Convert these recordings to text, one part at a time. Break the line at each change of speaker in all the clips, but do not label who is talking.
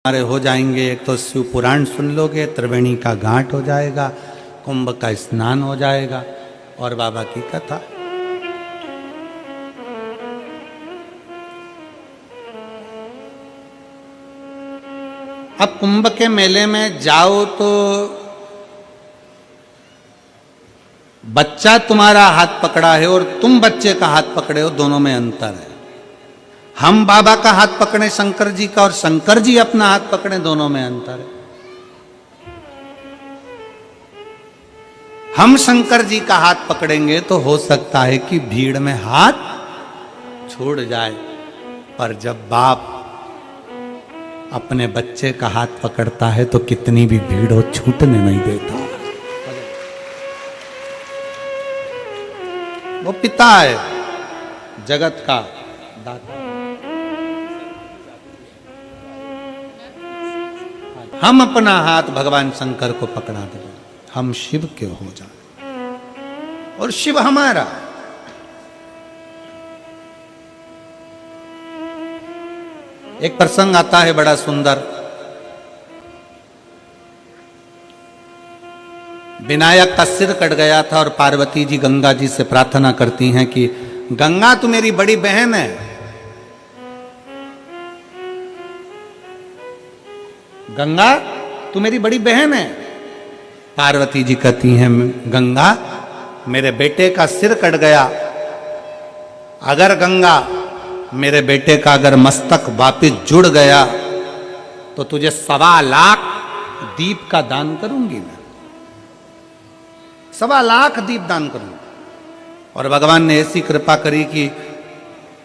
हमारे हो जाएंगे। एक तो शिव पुराण सुन लोगे, त्रिवेणी का घाट हो जाएगा, कुंभ का स्नान हो जाएगा और बाबा की कथा। अब कुंभ के मेले में जाओ तो बच्चा तुम्हारा हाथ पकड़ा है और तुम बच्चे का हाथ पकड़े हो, दोनों में अंतर है। हम बाबा का हाथ पकड़े शंकर जी का और शंकर जी अपना हाथ पकड़े, दोनों में अंतर है। हम शंकर जी का हाथ पकड़ेंगे तो हो सकता है कि भीड़ में हाथ छूट जाए, पर जब बाप अपने बच्चे का हाथ पकड़ता है तो कितनी भी भीड़ हो छूटने नहीं देता। वो पिता है, जगत का दाता। हम अपना हाथ भगवान शंकर को पकड़ा दें, हम शिव के हो जाए और शिव हमारा। एक प्रसंग आता है बड़ा सुंदर। विनायक का सिर कट गया था और पार्वती जी गंगा जी से प्रार्थना करती हैं कि गंगा तू मेरी बड़ी बहन है, गंगा तू मेरी बड़ी बहन है। पार्वती जी कहती हैं गंगा मेरे बेटे का सिर कट गया, अगर गंगा मेरे बेटे का अगर मस्तक वापिस जुड़ गया तो तुझे 1.25 लाख दीप का दान करूंगी मैं, 1.25 लाख दीप दान करूंगी। और भगवान ने ऐसी कृपा करी कि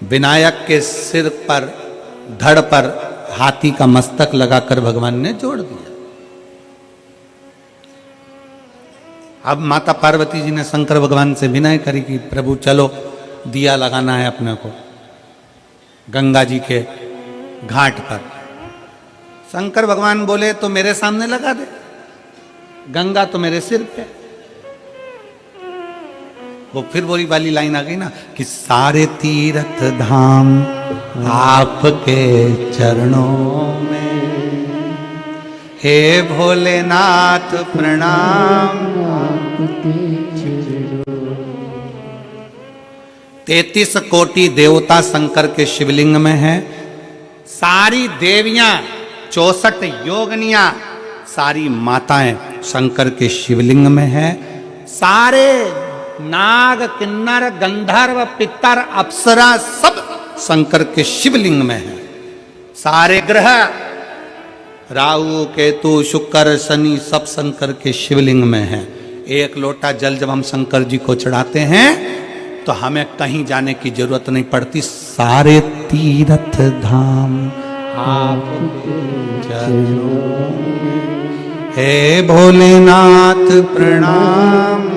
विनायक के सिर पर धड़ पर हाथी का मस्तक लगाकर भगवान ने जोड़ दिया। अब माता पार्वती जी ने शंकर भगवान से विनय करी कि प्रभु चलो दिया लगाना है अपने को गंगा जी के घाट पर। शंकर भगवान बोले तो मेरे सामने लगा दे, गंगा तो मेरे सिर पे। वो फिर वही वाली लाइन आ गई ना कि सारे तीर्थ धाम आपके चरणों में, हे भोलेनाथ प्रणाम। 33 कोटि देवता शंकर के शिवलिंग में है। सारी देवियां 64 योगनियां सारी माताएं शंकर के शिवलिंग में है। सारे नाग किन्नर गंधर्व पितर अप्सरा सब शंकर के शिवलिंग में है। सारे ग्रह राहु केतु शुक्र शनि सब शंकर के शिवलिंग में है। एक लोटा जल जब हम शंकर जी को चढ़ाते हैं तो हमें कहीं जाने की जरूरत नहीं पड़ती। सारे तीर्थ धाम आपके चरणों में, हे भोलेनाथ प्रणाम।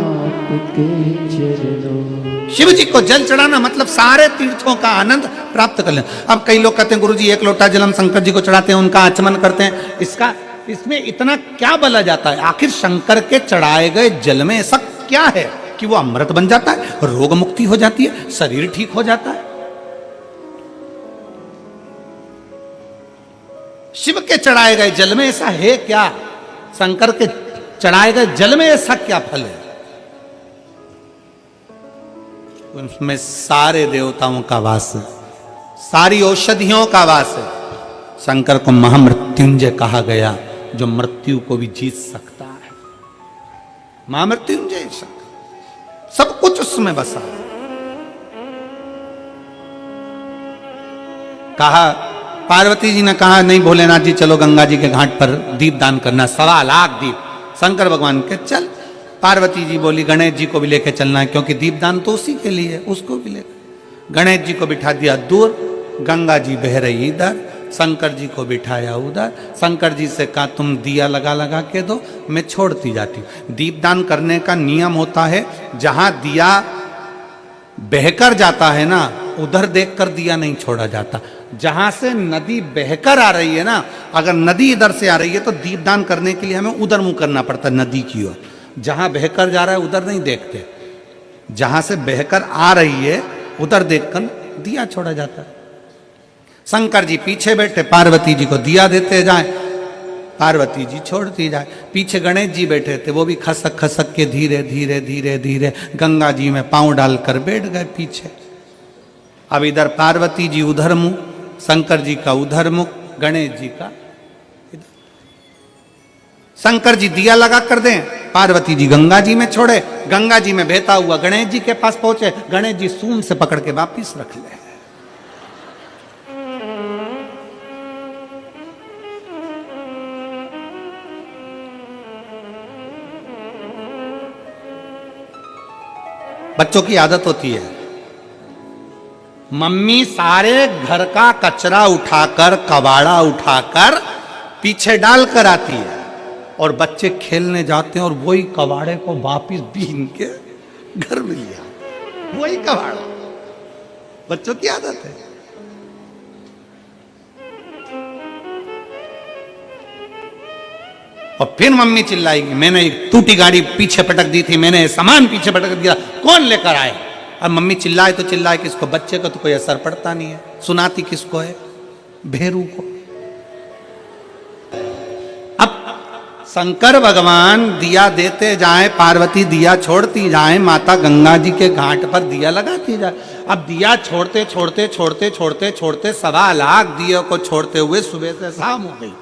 शिव जी को जल चढ़ाना मतलब सारे तीर्थों का आनंद प्राप्त कर लें। अब कई लोग कहते हैं गुरुजी एक लोटा जल हम शंकर जी को चढ़ाते हैं, उनका आचमन करते हैं, इसमें इतना क्या बला जाता है? आखिर शंकर के चढ़ाए गए जल में ऐसा क्या है कि वो अमृत बन जाता है, रोग मुक्ति हो जाती है, शरीर ठीक हो जाता है? शिव के चढ़ाए गए जल में ऐसा है क्या? शंकर के चढ़ाए गए जल में ऐसा क्या फल है? उसमें सारे देवताओं का वास है, सारी औषधियों का वास है। शंकर को महामृत्युंजय कहा गया, जो मृत्यु को भी जीत सकता है। महामृत्युंजय शंकर, सब कुछ उसमें बसा। कहा पार्वती जी ने कहा नहीं भोलेनाथ जी चलो गंगा जी के घाट पर दीप दान करना, 1.25 लाख दीप। शंकर भगवान के चल। पार्वती जी बोली गणेश जी को भी लेके चलना है क्योंकि दीपदान तो उसी के लिए है, उसको भी लेकर। गणेश जी को बिठा दिया दूर, गंगा जी बह रही इधर, शंकर जी को बिठाया उधर। शंकर जी से कहा तुम दिया लगा लगा के दो, मैं छोड़ती जाती हूँ। दीपदान करने का नियम होता है, जहां दिया बहकर जाता है ना उधर देखकर दिया नहीं छोड़ा जाता। जहां से नदी बहकर आ रही है ना, अगर नदी इधर से आ रही है तो दीपदान करने के लिए हमें उधर मुंह करना पड़ता है नदी की ओर। जहां बहकर जा रहा है उधर नहीं देखते, जहां से बहकर आ रही है उधर देखकर दिया छोड़ा जाता है। शंकर जी पीछे बैठे, पार्वती जी को दिया देते जाए, पार्वती जी छोड़ती जाए। पीछे गणेश जी बैठे थे, वो भी खसक खसक के धीरे धीरे धीरे धीरे गंगा जी में पांव डालकर बैठ गए पीछे। अब इधर पार्वती जी उधर मुंह, शंकर जी का उधर मुख, गणेश जी का इधर। शंकर जी दिया लगा कर दें, पार्वती जी गंगा जी में छोड़े, गंगा जी में बहता हुआ गणेश जी के पास पहुंचे, गणेश जी सूंड से पकड़ के वापिस रख ले। बच्चों की आदत होती है, मम्मी सारे घर का कचरा उठाकर, कबाड़ा उठाकर पीछे डाल कर आती है और बच्चे खेलने जाते हैं और वही कबाड़े को वापिस बीन के घर में लिया, वही कबाड़ा। बच्चों की आदत है। और फिर मम्मी चिल्लाएगी, मैंने एक टूटी गाड़ी पीछे पटक दी थी, मैंने सामान पीछे पटक दिया, कौन लेकर आए? अब मम्मी चिल्लाए तो चिल्लाए किसको? बच्चे को तो कोई असर पड़ता नहीं है, सुनाती किसको है? भेरू को। अब शंकर भगवान दिया देते जाए, पार्वती दिया छोड़ती जाए, माता गंगा जी के घाट पर दिया लगाती जाए। अब दिया छोड़ते छोड़ते छोड़ते छोड़ते छोड़ते 1.25 लाख दिए को छोड़ते हुए सुबह से शाम हो गई।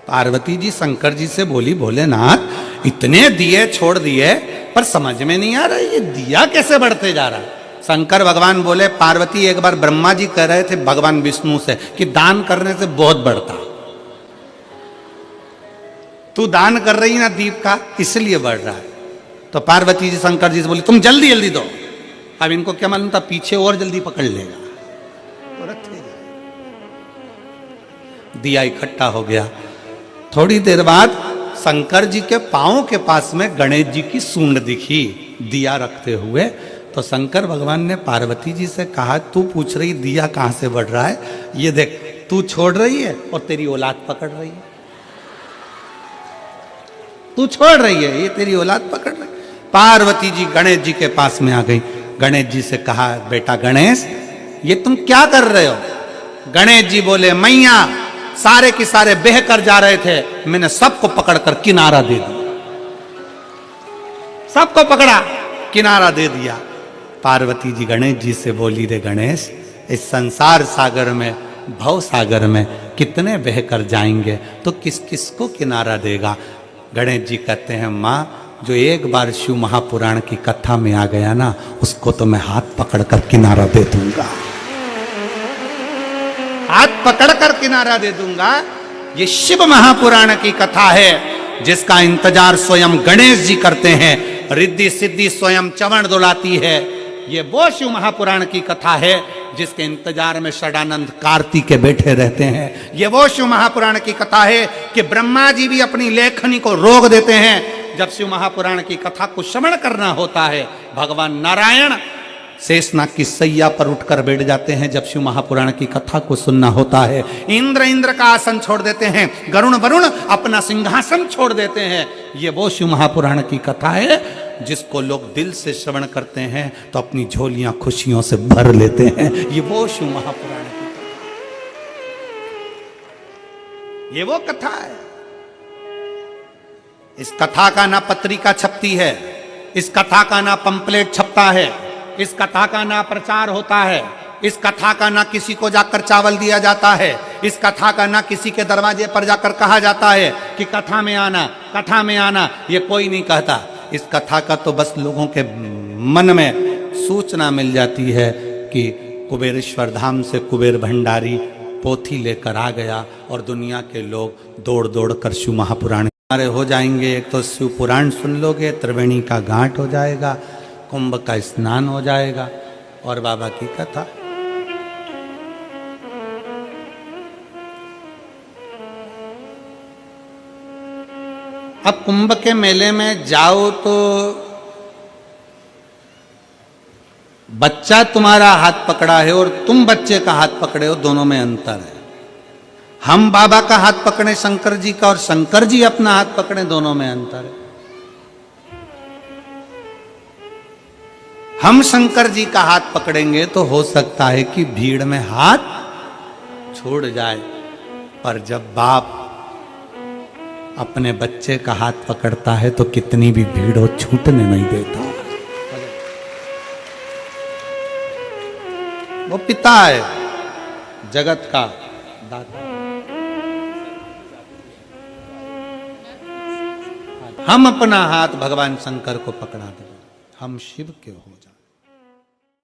पार्वती जी शंकर जी से बोली, भोलेनाथ इतने दिए छोड़ दिए पर समझ में नहीं आ रहा ये दिया कैसे बढ़ते जा रहा है। शंकर भगवान बोले, पार्वती एक बार ब्रह्मा जी कह रहे थे भगवान विष्णु से कि दान करने से बहुत बढ़ता, तू दान कर रही ना दीप का, इसलिए बढ़ रहा है। तो पार्वती जी शंकर जी से बोली, तुम जल्दी जल्दी दो। अब इनको क्या मालूम था पीछे और जल्दी पकड़ लेगा, तो रखे दिया इकट्ठा हो गया। थोड़ी देर बाद शंकर जी के पांव के पास में गणेश जी की सूंड दिखी दिया रखते हुए। तो शंकर भगवान ने पार्वती जी से कहा, तू पूछ रही दिया कहां से बढ़ रहा है, ये देख तू छोड़ रही है और तेरी औलाद पकड़ रही है, तू छोड़ रही है ये तेरी औलाद पकड़ रही है। पार्वती जी गणेश जी के पास में आ गई, गणेश जी से कहा, बेटा गणेश ये तुम क्या कर रहे हो? गणेश जी बोले, मैया सारे के सारे बह कर जा रहे थे, मैंने सबको पकड़कर किनारा दे दिया, सबको पकड़ा किनारा दे दिया। पार्वती जी गणेश जी से बोली, रे गणेश इस संसार सागर में, भव सागर में कितने बह कर जाएंगे तो किस किस को किनारा देगा? गणेश जी कहते हैं, माँ जो एक बार शिव महापुराण की कथा में आ गया ना, उसको तो मैं हाथ पकड़कर किनारा दे दूंगा, हाथ पकड़कर किनारा दे दूंगा। ये शिव महापुराण की कथा है जिसका इंतजार स्वयं गणेश जी करते हैं, रिद्धि सिद्धि स्वयं चवण डुलाती है। ये वो शिव महापुराण की कथा है जिसके इंतजार में षडानंद कार्तिकेय बैठे रहते हैं। ये वो शिव महापुराण की कथा है कि ब्रह्मा जी भी अपनी लेखनी को रोक देते हैं जब शिव महापुराण की कथा को श्रवण करना होता है। भगवान नारायण शेषनाग की सैया पर उठकर बैठ जाते हैं जब शिव महापुराण की कथा को सुनना होता है। इंद्र का आसन छोड़ देते हैं, वरुण अपना सिंहासन छोड़ देते हैं। ये वो शिव महापुराण की कथा है जिसको लोग दिल से श्रवण करते हैं तो अपनी झोलियां खुशियों से भर लेते हैं। ये वो शिव महापुराण की कथा, ये वो कथा है। इस कथा का ना पत्रिका छपती है, इस कथा का ना पंपलेट छपता है, इस कथा का ना प्रचार होता है, इस कथा का ना किसी को जाकर चावल दिया जाता है, इस कथा का ना किसी के दरवाजे पर जाकर कहा जाता है कि कथा में आना, कथा में आना। ये कोई नहीं कहता। इस कथा का तो बस लोगों के मन में सूचना मिल जाती है कि कुबेरेश्वर धाम से कुबेर भंडारी पोथी लेकर आ गया और दुनिया के लोग दौड़ दौड़ कर शिव महापुराण हो जाएंगे। एक तो शिव पुराण सुन लोगे, त्रिवेणी का घाट हो जाएगा, कुंभ का स्नान हो जाएगा और बाबा की कथा। अब कुंभ के मेले में जाओ तो बच्चा तुम्हारा हाथ पकड़ा है और तुम बच्चे का हाथ पकड़े हो, दोनों में अंतर है। हम बाबा का हाथ पकड़े शंकर जी का और शंकर जी अपना हाथ पकड़े, दोनों में अंतर है। हम शंकर जी का हाथ पकड़ेंगे तो हो सकता है कि भीड़ में हाथ छूट जाए, पर जब बाप अपने बच्चे का हाथ पकड़ता है तो कितनी भी भीड़ हो छूटने नहीं देता। वो पिता है, जगत का दाता। हम अपना हाथ भगवान शंकर को पकड़ा दें, हम शिव के हो जाए।